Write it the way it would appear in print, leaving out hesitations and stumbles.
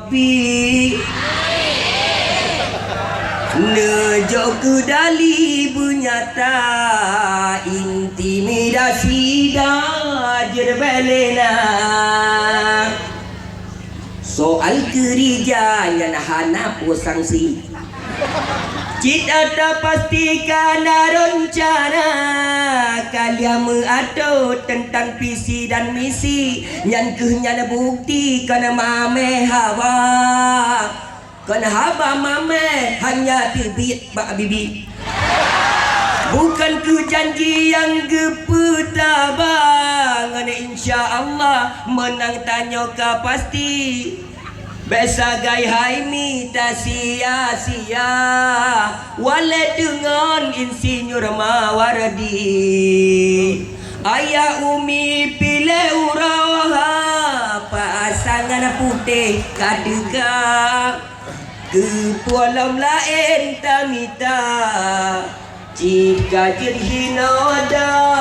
kopi Nejo kedali bunyata intimidasi dajer belena soal kerja yang hana posangsi Cita pastikan rencana kalian mengatur tentang visi dan misi yang kenyana bukti karena mame hawa karena haba mame hanya bibit bak bibi bukan ku janji yang gepetabang insya Allah menang tanya ka pasti Besa gai hai mita sia-sia Wale dengan insinyur Mawardi Ayah umi pilih uraha Pasangan putih kadega Kepualam lain tamita Jika jadi hina ada